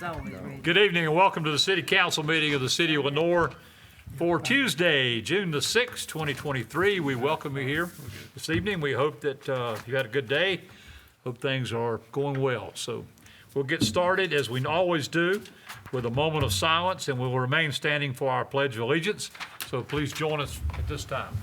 always ready. Good evening and welcome to the City Council meeting of the City of Lenoir for Tuesday, June the 6th, 2023. We welcome you here this evening. We hope that you had a good day. Hope things are going well. So we'll get started as we always do with a moment of silence, and we will remain standing for our Pledge of Allegiance. So please join us at this time.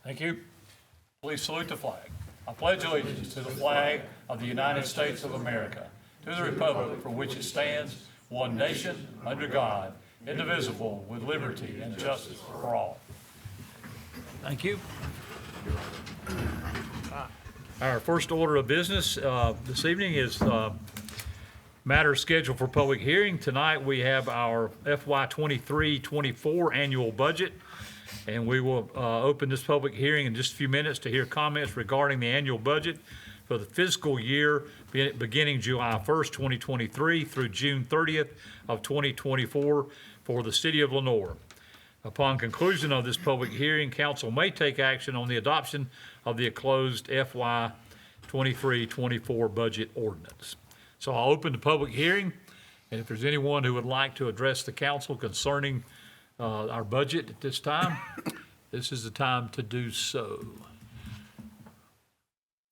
Thank you. Please salute the flag. I pledge allegiance to the flag of the United States of America, to the republic for which it stands, one nation, under God, indivisible, with liberty and justice for all. Thank you. Our first order of business this evening is matters scheduled for public hearing. Tonight we have our FY 23-24 annual budget. And we will open this public hearing in just a few minutes to hear comments regarding the annual budget for the fiscal year beginning July 1st, 2023 through June 30th of 2024 for the City of Lenoir. Upon conclusion of this public hearing, council may take action on the adoption of the closed FY 23-24 budget ordinance. So I'll open the public hearing, and if there's anyone who would like to address the council concerning our budget at this time, this is the time to do so.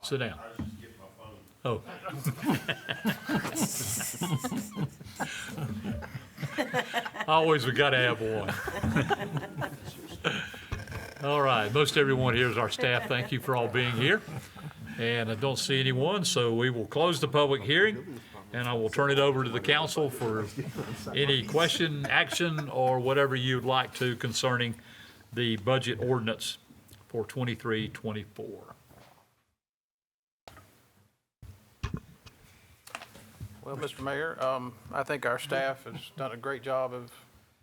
Sit down. Oh. Always we got to have one. All right, most everyone here is our staff. Thank you for all being here. And I don't see anyone, so we will close the public hearing. And I will turn it over to the council for any question, action, or whatever you'd like to concerning the budget ordinance for 23-24. Well, Mr. Mayor, I think our staff has done a great job of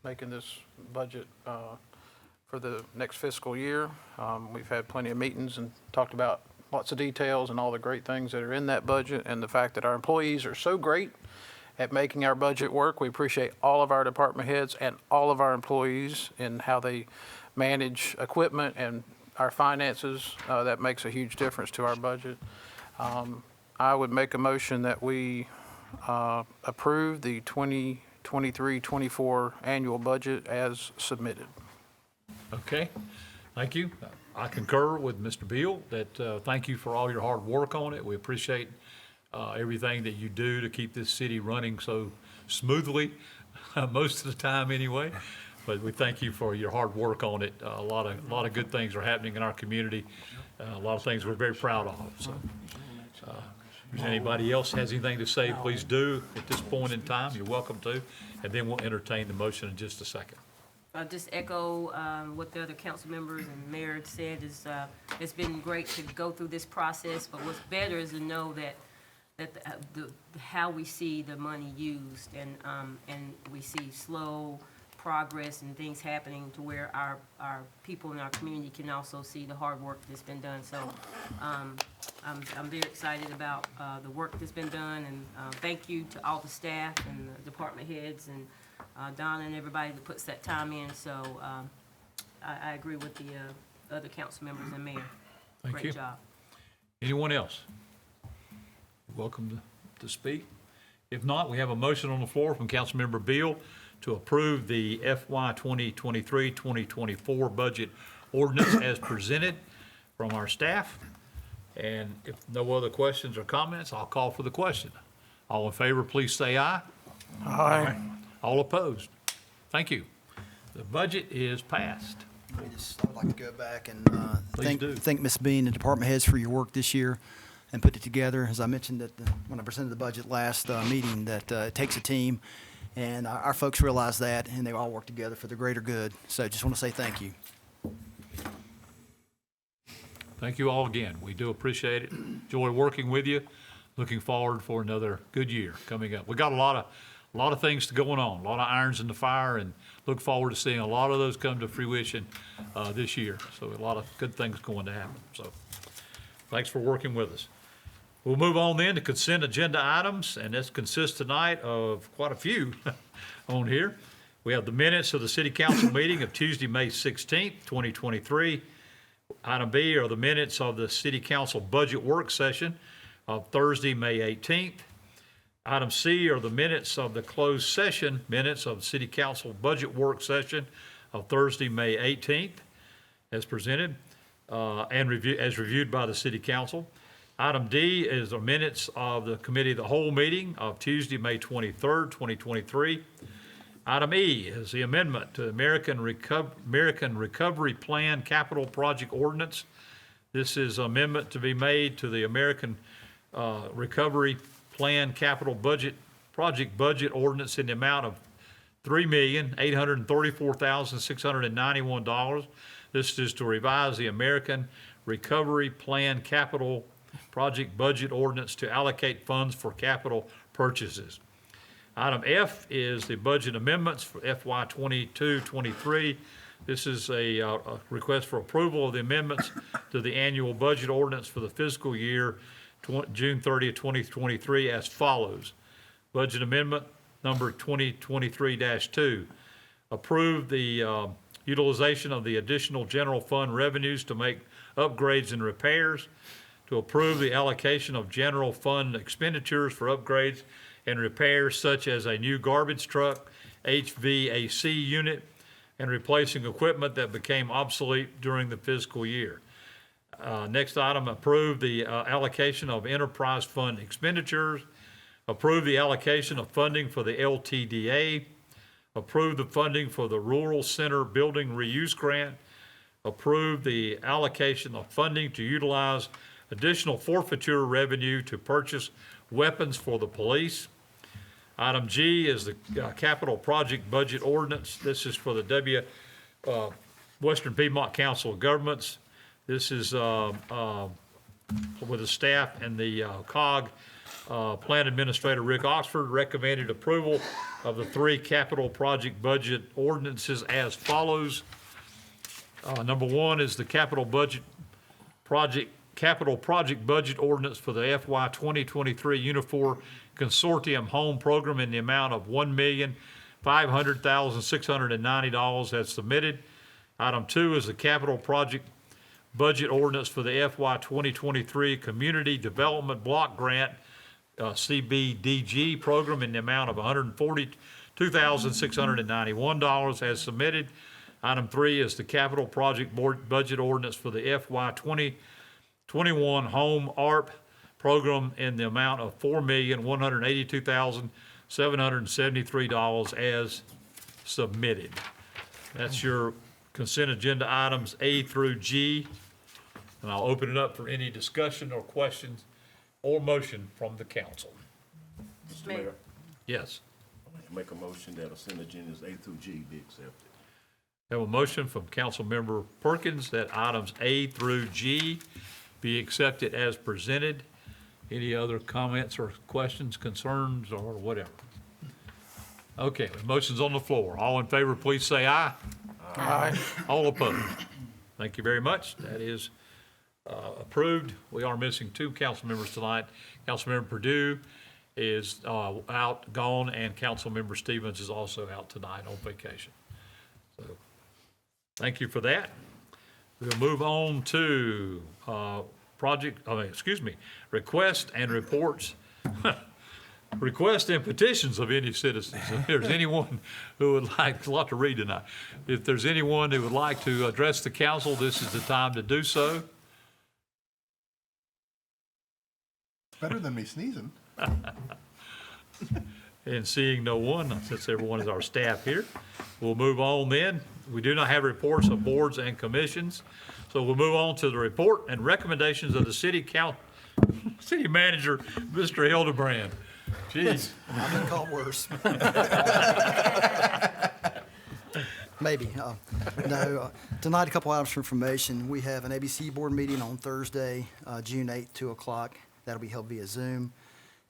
making this budget for the next fiscal year. We've had plenty of meetings and talked about lots of details and all the great things that are in that budget, and the fact that our employees are so great at making our budget work. We appreciate all of our department heads and all of our employees in how they manage equipment and our finances. That makes a huge difference to our budget. I would make a motion that we approve the 2023-24 annual budget as submitted. Okay, thank you. I concur with Mr. Beal that thank you for all your hard work on it. We appreciate everything that you do to keep this city running so smoothly, most of the time anyway. But we thank you for your hard work on it. A lot of good things are happening in our community. A lot of things we're very proud of. So, if anybody else has anything to say, please do at this point in time. You're welcome to, and then we'll entertain the motion in just a second. I'll just echo what the other council members and mayor said. It's been great to go through this process, but what's better is to know that how we see the money used, and we see slow progress and things happening to where our people in our community can also see the hard work that's been done. So I'm very excited about the work that's been done, and thank you to all the staff and the department heads and Donna and everybody that puts that time in. So I agree with the other council members and mayor. Thank you. Great job. Anyone else? You're welcome to speak. If not, we have a motion on the floor from Councilmember Beal to approve the FY 2023-2024 budget ordinance as presented from our staff. And if no other questions or comments, I'll call for the question. All in favor, please say aye. Aye. All opposed? Thank you. The budget is passed. I would like to go back and Please do. thank Ms. Bean and department heads for your work this year and put it together. As I mentioned when I presented the budget last meeting, that it takes a team, and our folks realize that, and they all work together for the greater good. So just want to say thank you. Thank you all again. We do appreciate it. Enjoy working with you. looking forward for another good year coming up. We got a lot of things going on, a lot of irons in the fire, and look forward to seeing a lot of those come to fruition this year. So a lot of good things going to happen. So thanks for working with us. We'll move on then to consent agenda items, and this consists tonight of quite a few on here. We have the minutes of the city council meeting of Tuesday, May 16th, 2023. Item B are the minutes of the city council budget work session of Thursday, May 18th. Item C are the minutes of the closed session minutes of the city council budget work session of Thursday, May 18th, as presented and as reviewed by the city council. Item D is the minutes of the committee of the whole meeting of Tuesday, May 23rd, 2023. Item E is the amendment to American Recovery Plan Capital Project Ordinance. This is amendment to be made to the American Recovery Plan Capital Project Budget Ordinance in the amount of $3,834,691. This is to revise the American Recovery Plan Capital Project Budget Ordinance to allocate funds for capital purchases. Item F is the budget amendments for FY 22-23. This is a request for approval of the amendments to the annual budget ordinance for the fiscal year June 30th, 2023 as follows. Budget amendment number 2023-2. Approve the utilization of the additional general fund revenues to make upgrades and repairs. To approve the allocation of general fund expenditures for upgrades and repairs such as a new garbage truck, HVAC unit, and replacing equipment that became obsolete during the fiscal year. Next item, approve the allocation of enterprise fund expenditures. Approve the allocation of funding for the LTDA. Approve the funding for the Rural Center Building Reuse Grant. Approve the allocation of funding to utilize additional forfeiture revenue to purchase weapons for the police. Item G is the capital project budget ordinance. This is for the Western Piedmont Council of Governments. This is with the staff and the COG Plan Administrator Rick Oxford recommended approval of the 3 capital project budget ordinances as follows. Number 1 is the capital project budget ordinance for the FY 2023 Unifor Consortium Home Program in the amount of $1,500,690 as submitted. Item 2 is the capital project budget ordinance for the FY 2023 Community Development Block Grant CBDG program in the amount of $142,691 as submitted. Item 3 is the capital project budget ordinance for the FY 2021 Home ARP program in the amount of $4,182,773 as submitted. That's your consent agenda items A through G. And I'll open it up for any discussion or questions or motion from the council. Mr. Mayor, Yes. I'd like to make a motion that consent agendas A through G be accepted. Have a motion from Councilmember Perkins that items A through G be accepted as presented. Any other comments or questions, concerns, or whatever? Okay, the motion's on the floor. All in favor, please say aye. Aye. All opposed? Thank you very much. That is approved. We are missing 2 council members tonight. Councilmember Perdue is out, gone, and Councilmember Stevens is also out tonight on vacation. So, thank you for that. We'll move on to requests and reports. Requests and petitions of any citizens. If there's anyone who would like, a lot to read tonight. If there's anyone who would like to address the council, this is the time to do so. Better than me sneezing. And seeing no one, since everyone is our staff here, we'll move on then. We do not have reports of boards and commissions, so we'll move on to the report and recommendations of the city manager, Mr. Hildebrand. Jeez. I've been called worse. Maybe. No. Tonight, a couple items for information. We have an ABC board meeting on Thursday, June 8th, 2 o'clock. That'll be held via Zoom.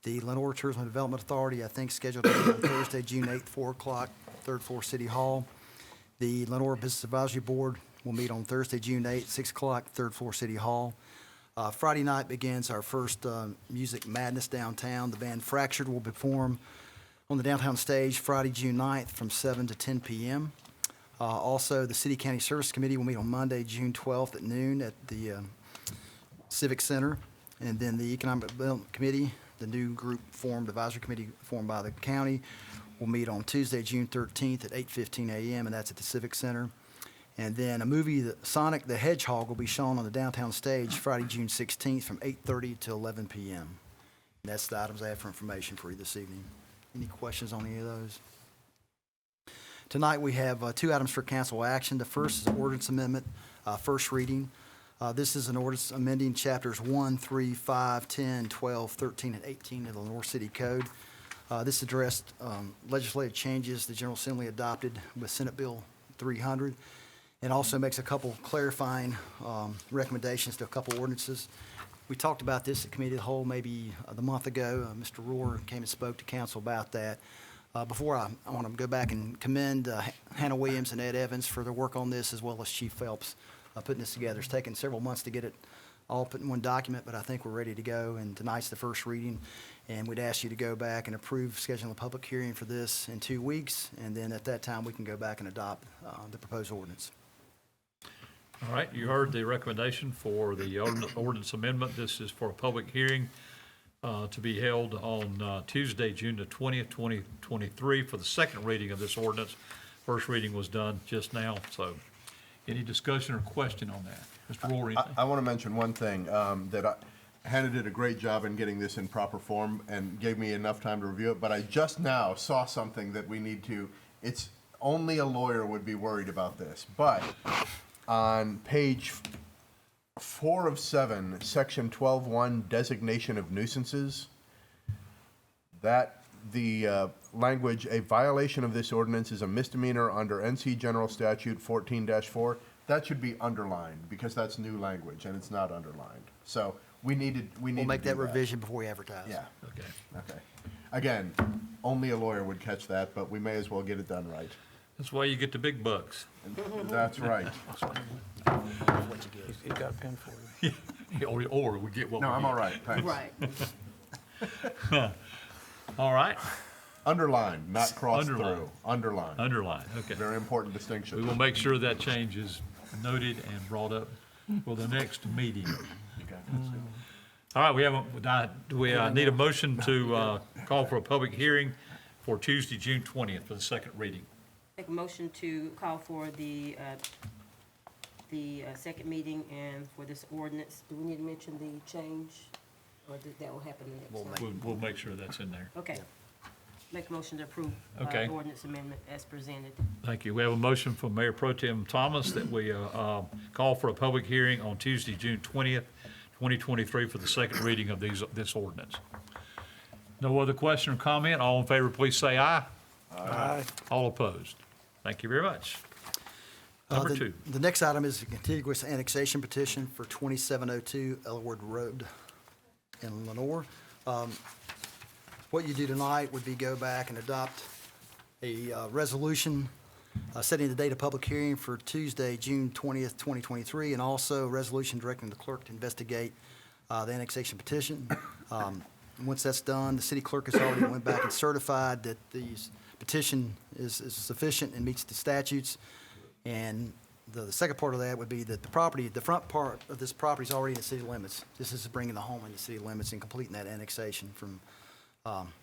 The Lenoir Tourism and Development Authority, I think, scheduled to be on Thursday, June 8th, 4 o'clock, third floor, City Hall. The Lenoir Business Advisory Board will meet on Thursday, June 8th, 6 o'clock, third floor, City Hall. Friday night begins our first Music Madness downtown. The band Fractured will perform on the downtown stage Friday, June 9th from 7 to 10 p.m. Also, the City County Service Committee will meet on Monday, June 12th at noon at the Civic Center. And then the Economic Development Committee, the new group formed, advisory committee formed by the county, will meet on Tuesday, June 13th at 8:15 a.m., and that's at the Civic Center. And then a movie, Sonic the Hedgehog, will be shown on the downtown stage Friday, June 16th from 8:30 to 11 p.m. And that's the items I have for information for you this evening. Any questions on any of those? Tonight, we have two items for council action. The first is ordinance amendment, first reading. This is an ordinance amending chapters 1, 3, 5, 10, 12, 13, and 18 of the Lenoir City Code. This addressed legislative changes the General Assembly adopted with Senate Bill 300, and also makes a couple clarifying recommendations to a couple ordinances. We talked about this at Committee of the Whole maybe the month ago. Mr. Rohr came and spoke to council about that. Before I want to go back and commend Hannah Williams and Ed Evans for their work on this, as well as Chief Phelps putting this together. It's taken several months to get it all put in one document, but I think we're ready to go, and tonight's the first reading. And we'd ask you to go back and approve scheduling a public hearing for this in 2 weeks, and then at that time, we can go back and adopt the proposed ordinance. All right, you heard the recommendation for the ordinance amendment. This is for a public hearing to be held on Tuesday, June the 20th, 2023, for the second reading of this ordinance. First reading was done just now, so any discussion or question on that? Mr. Rohr, anything? I want to mention one thing, that Hannah did a great job in getting this in proper form and gave me enough time to review it, but I just now saw something that we need to, it's, only a lawyer would be worried about this, but on page 4 of 7, section 12.1, designation of nuisances, that the language, a violation of this ordinance is a misdemeanor under NC General Statute 14-4, that should be underlined, because that's new language, and it's not underlined. So we need to We'll make do that revision before we advertise. Yeah, Okay. okay. Again, only a lawyer would catch that, but we may as well get it done right. That's why you get the big bucks. That's right. He's got a pen for you. Or we get what we No, I'm get. all right, thanks. Right. All right, Underline, not cross Underline. through. Underline. underline, okay. Very important We distinction. will make sure that change is noted and brought up for the next meeting. All right, we need a motion to call for a public hearing for Tuesday, June 20th for the second reading. Make a motion to call for the second meeting and for this ordinance. Do we need to mention the change, or that will happen the next time? We'll make sure that's in there. Okay. Make a motion to approve Okay. ordinance amendment as presented. Thank you. We have a motion from Mayor Pro Tem Thomas that we call for a public hearing on Tuesday, June 20th, 2023 for the second reading of this ordinance. No other question or comment? All in favor, please say aye. Aye. All opposed? Thank you very much. Number The- 2. The next item is a contiguous annexation petition for 2702 Elwood Road in Lenoir. What you do tonight would be go back and adopt a resolution setting the date of public hearing for Tuesday, June 20th, 2023, and also a resolution directing the clerk to investigate the annexation petition. Once that's done, the city clerk has already went back and certified that the petition is sufficient and meets the statutes. And the second part of that would be that the front part of this property is already in the city limits. This is bringing the home in the city limits and completing that annexation from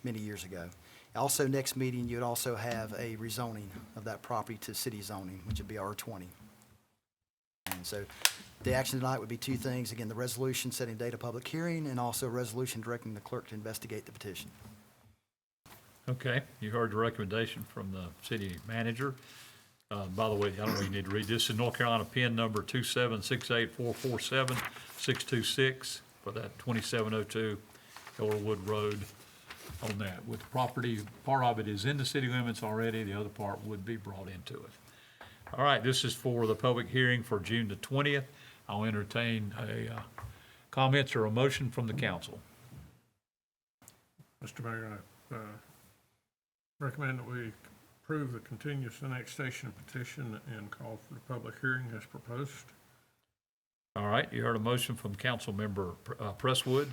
many years ago. Also, next meeting, you'd also have a rezoning of that property to city zoning, which would be R20. And so the action tonight would be two things. Again, the resolution setting date of public hearing, and also a resolution directing the clerk to investigate the petition. Okay, you heard the recommendation from the city manager. By the way, I don't know if you need to read this. This is North Carolina PIN number 2768447-626 for that 2702 Elwood Road on that. With the property, part of it is in the city limits already, the other part would be brought into it. All right, this is for the public hearing for June the 20th. I'll entertain a comments or a motion from the council. Mr. Mayor, I recommend that we approve the continuous annexation petition and call for the public hearing as proposed. All right, you heard a motion from Councilmember Presswood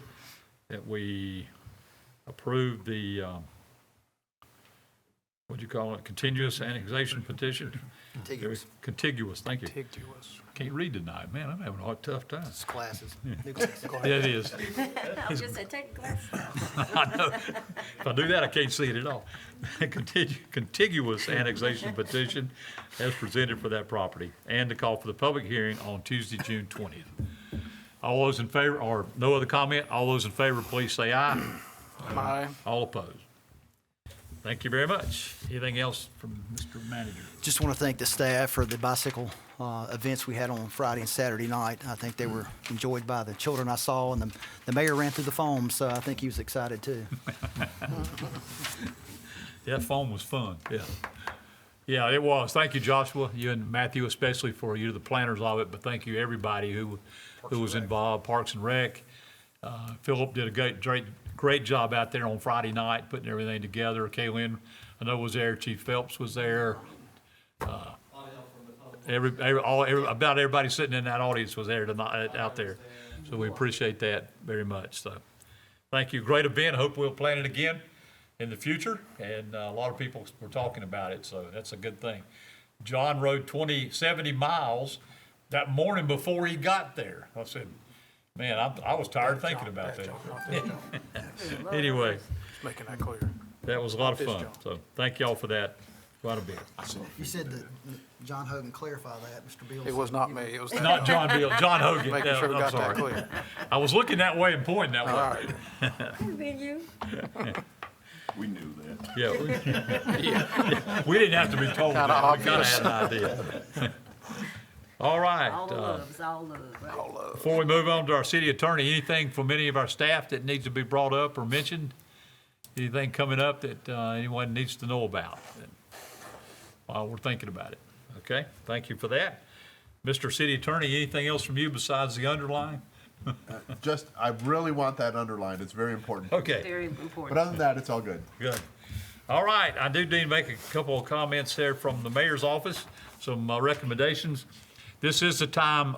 that we approve the, what'd you call it, continuous annexation petition? Contiguous. Contiguous, thank you. Contiguous. Can't read tonight, man, I'm having a tough time. It's classes. New classes. Yeah, it is. I was just saying, take the glasses off. I know. If I do that, I can't see it at all. Contiguous annexation petition as presented for that property, and to call for the public hearing on Tuesday, June 20th. All those in favor, or no other comment, all those in favor, please say aye. Aye. All opposed. Thank you very much. Anything else from Mr. Manager? Just want to thank the staff for the bicycle events we had on Friday and Saturday night. I think they were enjoyed by the children I saw, and the mayor ran through the foam, so I think he was excited too. That phone was fun, yeah. Yeah, it was. Thank you, Joshua, you and Matthew especially, for you, the planners of it, but thank you, everybody who was involved, Parks and Rec. Philip did a great job out there on Friday night, putting everything together. Kaylin, I know, was there. Chief Phelps was there. About everybody sitting in that audience was there tonight, out there. So we appreciate that very much. So, thank you. Great event. I hope we'll plan it again in the future. And a lot of people were talking about it, so that's a good thing. John rode 70 miles that morning before he got there. I said, man, I was tired thinking about that. Anyway, Just making that clear. that was a lot of This fun. John. So thank y'all for that quite a bit. You said that John Hogan clarify that, Mr. Beals. It was not me, it was that. Not John Bill, John Hogan. Making sure we I'm got that sorry. clear. I was looking that way and pointing that All way. right. Been you? We knew that. Yeah. We didn't have to be told Kinda that. We kind of obvious. had an idea. All right. All the loves, all love, right? All love. Before we move on to our city attorney, anything from any of our staff that needs to be brought up or mentioned? Anything coming up that anyone needs to know about while we're thinking about it? Okay, thank you for that. Mr. City Attorney, anything else from you besides the underline? Just, I really want that underlined. It's very important. Okay. Very But important. other than that, it's all good. Good. All right, I do need to make a couple of comments there from the mayor's office, some recommendations. This is the time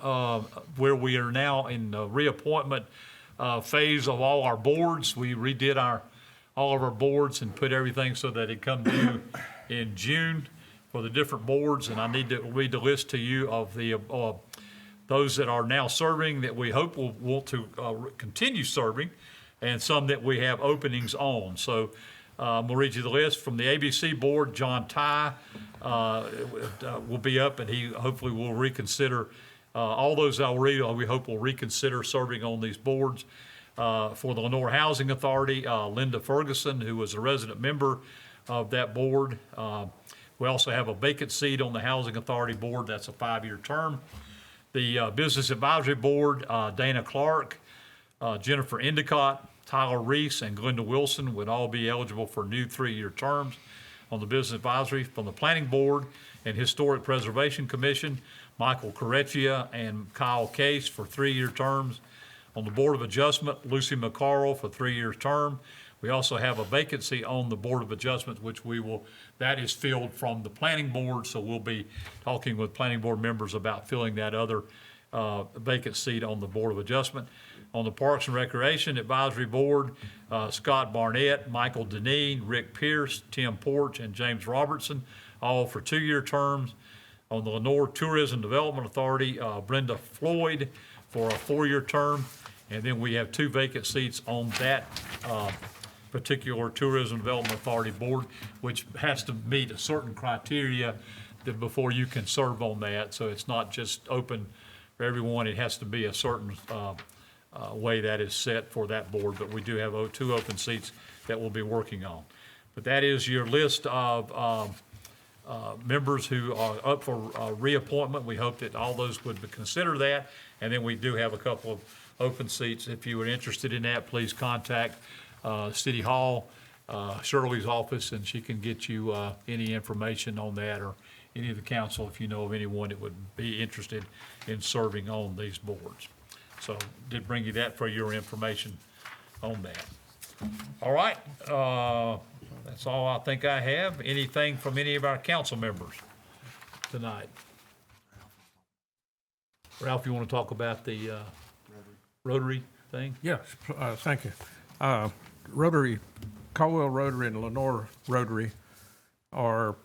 where we are now in the reappointment phase of all our boards. We redid all of our boards and put everything so that it come due in June for the different boards, and I need to read the list to you of the those that are now serving that we hope will want to continue serving, and some that we have openings on. So we'll read you the list. From the ABC Board, John Ty will be up, and he hopefully will reconsider all those I'll read. We hope will reconsider serving on these boards. For the Lenoir Housing Authority, Linda Ferguson, who was a resident member of that board. We also have a vacant seat on the Housing Authority Board. That's a 5-year term. The Business Advisory Board, Dana Clark, Jennifer Endicott, Tyler Reese, and Glenda Wilson would all be eligible for new 3-year terms on the Business Advisory. From the Planning Board and Historic Preservation Commission, Michael Correcchia and Kyle Case for 3-year terms. On the Board of Adjustment, Lucy McCarroll for 3-year term. We also have a vacancy on the Board of Adjustment, which that is filled from the Planning Board, so we'll be talking with Planning Board members about filling that other vacant seat on the Board of Adjustment. On the Parks and Recreation Advisory Board, Scott Barnett, Michael Deneen, Rick Pierce, Tim Porch, and James Robertson, all for 2-year terms. On the Lenoir Tourism Development Authority, Brenda Floyd for a 4-year term. And then we have 2 vacant seats on that particular Tourism Development Authority Board, which has to meet a certain criteria before you can serve on that. So it's not just open for everyone. It has to be a certain way that is set for that board. But we do have 2 open seats that we'll be working on. But that is your list of members who are up for reappointment. We hope that all those would consider that. And then we do have a couple of open seats. If you are interested in that, please contact City Hall, Shirley's office, and she can get you any information on that, or any of the council if you know of anyone that would be interested in serving on these boards. So did bring you that for your information on that. All right, that's all I think I have. Anything from any of our council members tonight? Ralph, you want to talk about the Rotary thing? Yes, thank you. Rotary, Caldwell Rotary and Lenoir Rotary are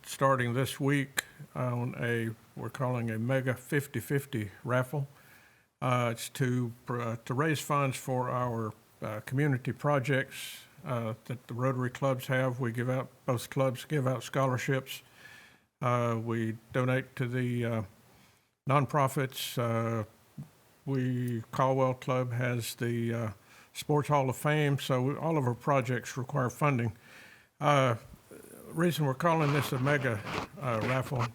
starting this week on we're calling a mega 50-50 raffle. It's to raise funds for our community projects that the Rotary clubs have. Both clubs give out scholarships. We donate to the nonprofits. Caldwell Club has the Sports Hall of Fame, so all of our projects require funding. Reason we're calling this a mega raffle,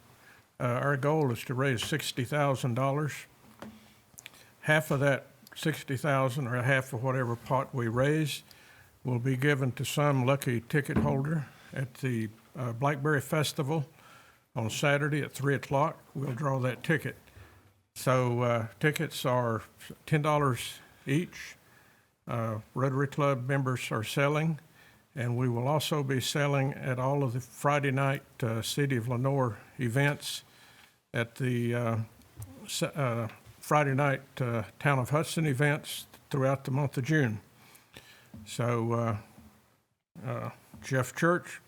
our goal is to raise $60,000. Half of that $60,000, or half of whatever pot we raise, will be given to some lucky ticket holder at the Blackberry Festival on Saturday at 3 o'clock. We'll draw that ticket. So tickets are $10 each. Rotary Club members are selling, and we will also be selling at all of the Friday night City of Lenoir events at the Friday night Town of Hudson events throughout the month of June. So Jeff Church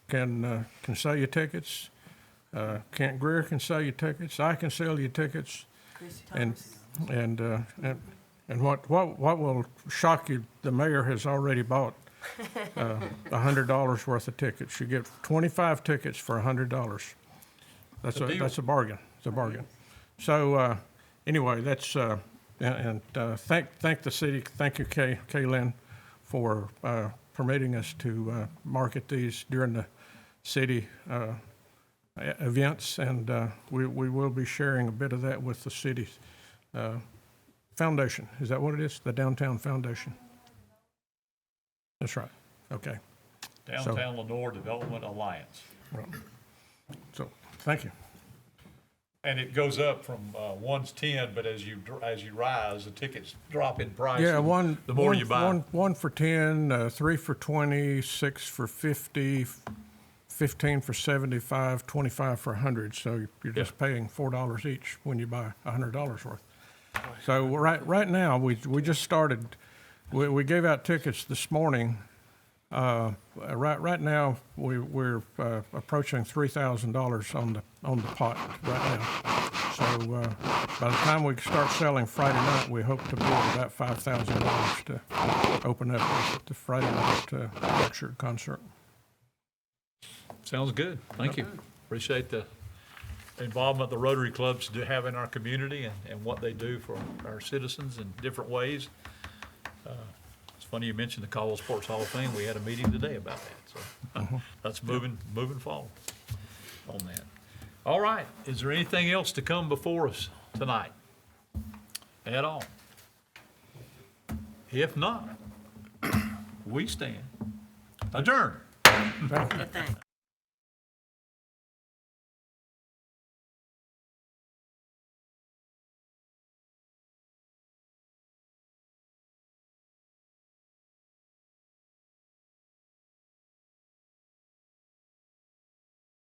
can sell you tickets. Kent Greer can sell you tickets. I can sell you tickets. And what will shock you, the mayor has already bought $100 worth of tickets. You get 25 tickets for $100. That's a bargain. It's a bargain. So anyway, that's thank the city. Thank you, Kaylin, for permitting us to market these during the city events, and we will be sharing a bit of that with the city's foundation. Is that what it is? The Downtown Foundation? That's right. Okay. Downtown Lenoir Development Alliance. So, thank you. And it goes up from one's 10, but as you rise, the tickets drop in price. Yeah, the more you buy. One for 10, 3 for 20, 6 for 50, 15 for 75, 25 for 100. So you're just paying $4 each when you buy $100 worth. So right now, we just started. We gave out tickets this morning. Right now, we're approaching $3,000 on the pot right now. So by the time we start selling Friday night, we hope to be at about $5,000 to open up the Friday night lecture concert. Sounds good. Thank you. Appreciate the involvement the Rotary clubs do have in our community and what they do for our citizens in different ways. It's funny you mentioned the Caldwell Sports Hall of Fame. We had a meeting today about that, so that's moving forward on that. All right, is there anything else to come before us tonight at all? If not, we stand adjourned. Thanks.